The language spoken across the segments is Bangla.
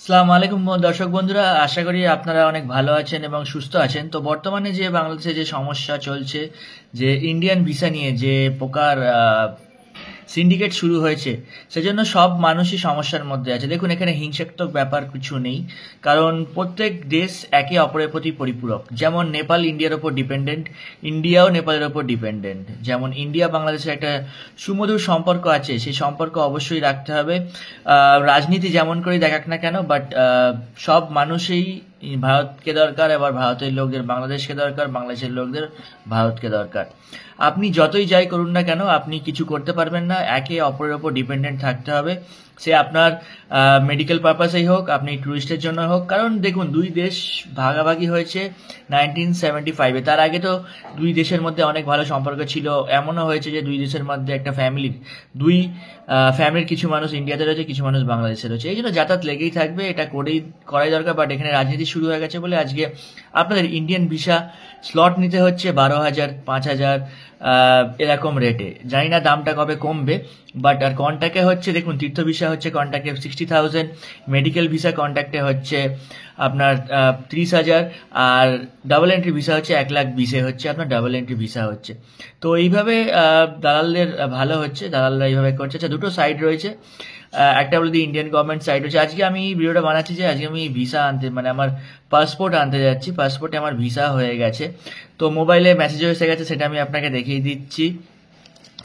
আসসালামু আলাইকুম দর্শক বন্ধুরা, আশা করি আপনারা অনেক ভালো আছেন এবং সুস্থ আছেন। তো বর্তমানে যে বাংলাদেশে যে সমস্যা চলছে, যে ইন্ডিয়ান ভিসা নিয়ে যে প্রকার সিন্ডিকেট শুরু হয়েছে, সেজন্য সব মানুষই সমস্যার মধ্যে আছে। দেখুন, এখানে হিংসাত্মক ব্যাপার কিছু নেই, কারণ প্রত্যেক দেশ একে অপরের প্রতি পরিপূরক। যেমন নেপাল ইন্ডিয়ার ওপর ডিপেন্ডেন্ট, ইন্ডিয়াও নেপালের ওপর ডিপেন্ডেন্ট। যেমন ইন্ডিয়া বাংলাদেশের একটা সুমধুর সম্পর্ক আছে, সেই সম্পর্ক অবশ্যই রাখতে হবে। রাজনীতি যেমন করেই দেখাক না কেন, বাট সব মানুষই ভারতকে দরকার, এবার ভারতের লোকদের বাংলাদেশকে দরকার, বাংলাদেশের লোকদের ভারতকে দরকার। আপনি যতই যাই করুন না কেন, আপনি কিছু করতে পারবেন না, একে অপরের ওপর ডিপেন্ডেন্ট থাকতে হবে। সে আপনার মেডিকেল পারপাসেই হোক, আপনি ট্যুরিস্টের জন্য হোক। কারণ দেখুন, দুই দেশ ভাগাভাগি হয়েছে 1975-এ। তার আগে তো দুই দেশের মধ্যে অনেক ভালো সম্পর্ক ছিল। এমনও হয়েছে যে দুই দেশের মধ্যে একটা ফ্যামিলির কিছু মানুষ ইন্ডিয়াতে রয়েছে, কিছু মানুষ বাংলাদেশে রয়েছে। এই জন্য যাতায়াত লেগেই থাকবে, এটা করাই দরকার। বাট এখানে রাজনীতি শুরু হয়ে গেছে বলে আজকে আপনাদের ইন্ডিয়ান ভিসা স্লট নিতে হচ্ছে 12,000, 5,000 এরকম রেটে। জানি না দামটা কবে কমবে, বাট আর কন্ট্যাক্টে হচ্ছে, দেখুন, তীর্থ ভিসা হচ্ছে কন্ট্যাক্টে 60,000, মেডিকেল ভিসা কন্ট্যাক্টে হচ্ছে আপনার 30,000, আর ডাবল এন্ট্রি ভিসা হচ্ছে 1,20,000 হচ্ছে আপনার ডাবল এন্ট্রি ভিসা হচ্ছে। তো এইভাবে দালালদের ভালো হচ্ছে, দালালরা এইভাবে করছে। আচ্ছা, দুটো সাইড রয়েছে। একটা বলে ইন্ডিয়ান গভর্নমেন্ট সাইড হচ্ছে। আজকে আমি ভিডিওটা বানাচ্ছি যে আজকে আমি ভিসা আনতে, মানে আমার পাসপোর্ট আনতে যাচ্ছি। পাসপোর্টে আমার ভিসা হয়ে গেছে, তো মোবাইলে মেসেজও এসে গেছে, সেটা আমি আপনাকে দেখিয়ে দিচ্ছি।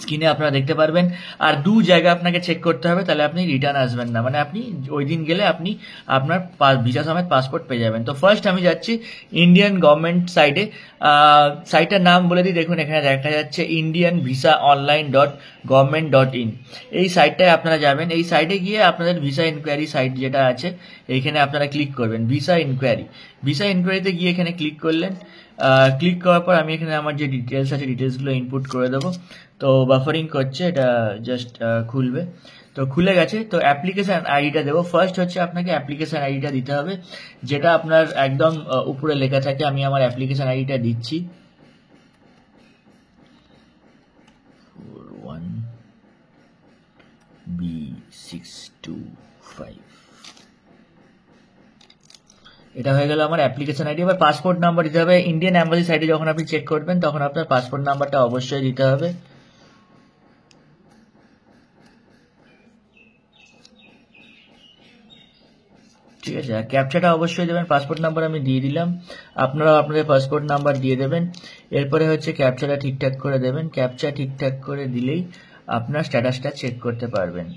স্ক্রিনে আপনারা দেখতে পারবেন। আর দু জায়গা আপনাকে চেক করতে হবে, তাহলে আপনি রিটার্ন আসবেন না। মানে আপনি ওই দিন গেলে আপনি আপনার ভিসা সমেত পাসপোর্ট পেয়ে যাবেন। তো ফার্স্ট আমি যাচ্ছি ইন্ডিয়ান গভর্নমেন্ট সাইটে। সাইটের নাম বলে দিই, দেখুন এখানে দেখা যাচ্ছে indianvisaonline.government.in। এই সাইটটায় আপনারা যাবেন। এই সাইটে গিয়ে আপনাদের ভিসা ইনকোয়ারি সাইট যেটা আছে, এইখানে আপনারা ক্লিক করবেন ভিসা ইনকোয়ারি। ভিসা ইনকোয়ারিতে গিয়ে এখানে ক্লিক করলেন। ক্লিক করার পর আমি এখানে আমার যে ডিটেলস আছে, ডিটেলসগুলো ইনপুট করে দেবো। তো বাফারিং করছে, এটা জাস্ট খুলবে। তো খুলে গেছে। তো অ্যাপ্লিকেশন আইডিটা দেবো। ফার্স্ট হচ্ছে আপনাকে অ্যাপ্লিকেশন আইডিটা দিতে হবে, যেটা আপনার একদম উপরে লেখা থাকে। আমি আমার অ্যাপ্লিকেশন আইডিটা দিচ্ছি, 41B625। এটা হয়ে গেল আমার অ্যাপ্লিকেশন আইডি। এবার পাসপোর্ট নাম্বার দিতে হবে। ইন্ডিয়ান অ্যাম্বাসি সাইটে যখন আপনি চেক করবেন, তখন আপনার পাসপোর্ট নাম্বারটা অবশ্যই দিতে হবে। ঠিক আছে, আর ক্যাপচাটা অবশ্যই দেবেন। পাসপোর্ট নাম্বার আমি দিয়ে দিলাম, আপনারা আপনাদের পাসপোর্ট নাম্বার দিয়ে দেবেন। এরপরে হচ্ছে ক্যাপচাটা ঠিকঠাক করে দেবেন। ক্যাপচা ঠিকঠাক করে দিলেই আপনার স্ট্যাটাসটা চেক করতে পারবেন।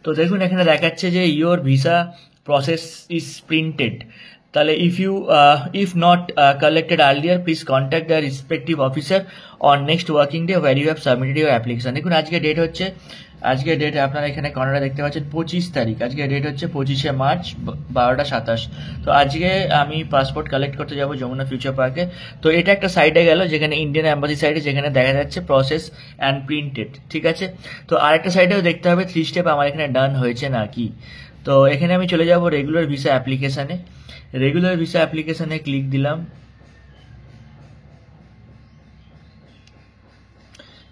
তো দেখুন, এখানে দেখাচ্ছে যে your visa process is printed. তাহলে if not collected earlier, please contact the respective officer on next working day where you have submitted your application. দেখুন, আজকে ডেট হচ্ছে, আজকে ডেট আপনারা এখানে কর্নারে দেখতে পাচ্ছেন 25 তারিখ। আজকে ডেট হচ্ছে 25শে মার্চ 12টা 27। তো আজকে আমি পাসপোর্ট কালেক্ট করতে যাব যমুনা ফিউচার পার্কে। তো এটা একটা সাইডে গেল, যেখানে ইন্ডিয়ান অ্যাম্বাসি সাইডে, যেখানে দেখা যাচ্ছে প্রসেস অ্যান্ড প্রিন্টেড। ঠিক আছে, তো আরেকটা সাইডেও দেখতে হবে 3 স্টেপ আমার এখানে ডান হয়েছে নাকি। তো এখানে আমি চলে যাব রেগুলার ভিসা অ্যাপ্লিকেশানে। রেগুলার ভিসা অ্যাপ্লিকেশানে ক্লিক দিলাম।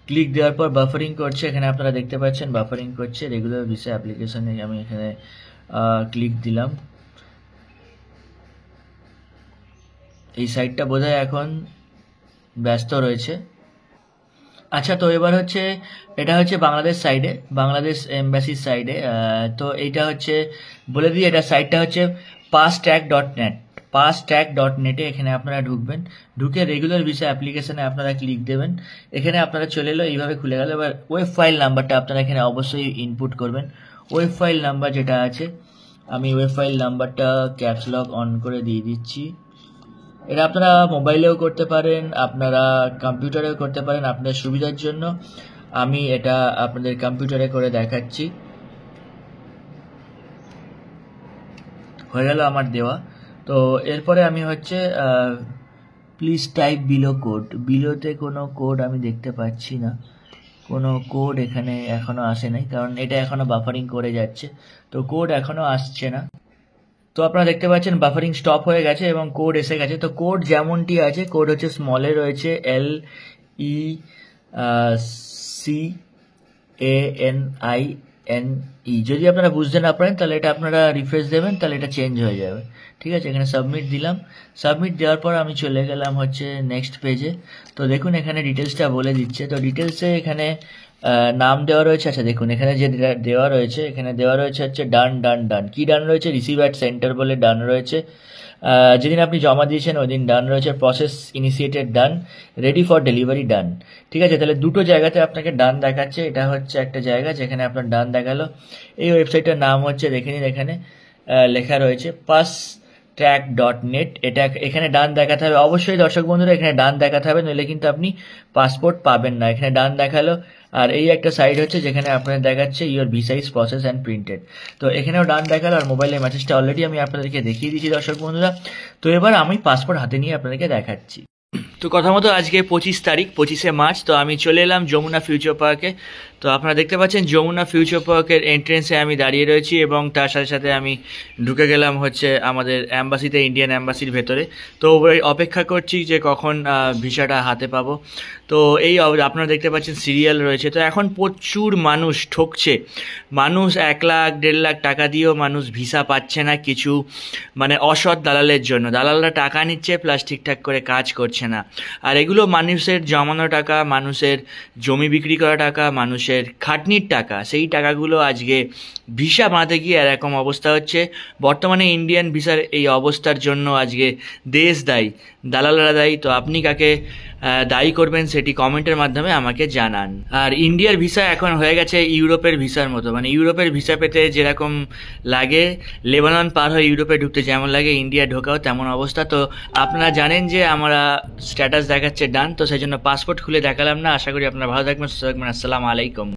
ক্লিক দেওয়ার পর বাফারিং করছে, এখানে আপনারা দেখতে পাচ্ছেন বাফারিং করছে। রেগুলার ভিসা অ্যাপ্লিকেশনে আমি এখানে ক্লিক দিলাম। এই সাইটটা বোধহয় এখন ব্যস্ত রয়েছে। আচ্ছা, তো এবার হচ্ছে, এটা হচ্ছে বাংলাদেশ সাইডে, বাংলাদেশ এম্বাসির সাইডে। তো এইটা হচ্ছে বলে দিই, এটা সাইটটা হচ্ছে passtag.net। passtag.net-এ এখানে আপনারা ঢুকবেন। ঢুকে রেগুলার ভিসা অ্যাপ্লিকেশনে আপনারা ক্লিক দেবেন। এখানে আপনারা চলে এলো, এইভাবে খুলে গেল। এবার ওয়েব ফাইল নাম্বারটা আপনারা এখানে অবশ্যই ইনপুট করবেন। ওয়েব ফাইল নাম্বার যেটা আছে, আমি ওয়েব ফাইল নাম্বারটা ক্যাপস লক অন করে দিয়ে দিচ্ছি। এটা আপনারা মোবাইলেও করতে পারেন, আপনারা কম্পিউটারেও করতে পারেন, আপনাদের সুবিধার জন্য আমি এটা আপনাদের কম্পিউটারে করে দেখাচ্ছি। হয়ে গেল আমার দেওয়া। তো এরপরে আমি হচ্ছে প্লিজ টাইপ বিলো কোড। বিলোতে কোনো কোড আমি দেখতে পাচ্ছি না, কোনো কোড এখানে এখনো আসে নাই, কারণ এটা এখনো বাফারিং করে যাচ্ছে। তো কোড এখনো আসছে না। তো আপনারা দেখতে পাচ্ছেন বাফারিং স্টপ হয়ে গেছে এবং কোড এসে গেছে। তো কোড যেমনটি আছে, কোড হচ্ছে স্মলে রয়েছে LECANIL যদি আপনারা বুঝতে না পারেন তাহলে এটা আপনারা রিফ্রেশ দেবেন, তাহলে এটা চেঞ্জ হয়ে যাবে। ঠিক আছে, এখানে সাবমিট দিলাম। সাবমিট দেওয়ার পর আমি চলে গেলাম হচ্ছে নেক্সট পেজে। তো দেখুন এখানে ডিটেলসটা বলে দিচ্ছে। তো ডিটেলসে এখানে নাম দেওয়া রয়েছে। আচ্ছা দেখুন এখানে যে দেওয়া রয়েছে, এখানে দেওয়া রয়েছে হচ্ছে ডান ডান ডান। কি ডান রয়েছে? রিসিভ অ্যাট সেন্টার বলে ডান রয়েছে। যেদিন আপনি জমা দিয়েছেন ওই দিন ডান রয়েছে। Process initiated done, ready for delivery ডান। ঠিক আছে, তাহলে দুটো জায়গাতে আপনাকে ডান দেখাচ্ছে। এটা হচ্ছে একটা জায়গা যেখানে আপনার ডান দেখালো। এই ওয়েবসাইটের নাম হচ্ছে দেখে নিন, এখানে লেখা রয়েছে passtrack.net। এটা এখানে ডান দেখাতে হবে অবশ্যই দর্শক বন্ধুরা, এখানে ডান দেখাতে হবে, নইলে কিন্তু আপনি পাসপোর্ট পাবেন না। এখানে ডান দেখালো। আর এই একটা সাইড হচ্ছে যেখানে আপনাদের দেখাচ্ছে your visa is process and printed. তো এখানেও ডান দেখালো। আর মোবাইলের মেসেজটা অলরেডি আমি আপনাদেরকে দেখিয়ে দিয়েছি দর্শক বন্ধুরা। তো এবার আমি পাসপোর্ট হাতে নিয়ে আপনাদেরকে দেখাচ্ছি। তো কথা মতো আজকে 25 তারিখ, 25শে মার্চ। তো আমি চলে এলাম যমুনা ফিউচার পার্কে। তো আপনারা দেখতে পাচ্ছেন যমুনা ফিউচার পার্কের এন্ট্রেন্সে আমি দাঁড়িয়ে রয়েছি এবং তার সাথে সাথে আমি ঢুকে গেলাম হচ্ছে আমাদের অ্যাম্বাসিতে, ইন্ডিয়ান অ্যাম্বাসির ভেতরে। তো অপেক্ষা করছি যে কখন ভিসাটা হাতে পাবো। তো এই আপনারা দেখতে পাচ্ছেন সিরিয়াল রয়েছে। তো এখন প্রচুর মানুষ ঠকছে। মানুষ 1 লাখ 1.5 লাখ টাকা দিয়েও মানুষ ভিসা পাচ্ছে না, কিছু মানে অসৎ দালালের জন্য। দালালরা টাকা নিচ্ছে প্লাস ঠিকঠাক করে কাজ করছে না। আর এগুলো মানুষের জমানো টাকা, মানুষের জমি বিক্রি করা টাকা, মানুষের খাটনির টাকা। সেই টাকাগুলো আজকে ভিসা বানাতে গিয়ে এরকম অবস্থা হচ্ছে। বর্তমানে ইন্ডিয়ান ভিসার এই অবস্থার জন্য আজকে দেশ দায়ী, দালালরা দায়ী। তো আপনি কাকে দায়ী করবেন সেটি কমেন্টের মাধ্যমে আমাকে জানান। আর ইন্ডিয়ার ভিসা এখন হয়ে গেছে ইউরোপের ভিসার মতো, মানে ইউরোপের ভিসা পেতে যেরকম লাগে, লেবানন পার হয়ে ইউরোপে ঢুকতে যেমন লাগে, ইন্ডিয়া ঢোকাও তেমন অবস্থা। তো আপনারা জানেন যে আমরা স্ট্যাটাস দেখাচ্ছে ডান, তো সেই জন্য পাসপোর্ট খুলে দেখালাম না। আশা করি আপনারা ভালো থাকবেন, সুস্থ থাকবেন। আসসালামু আলাইকুম।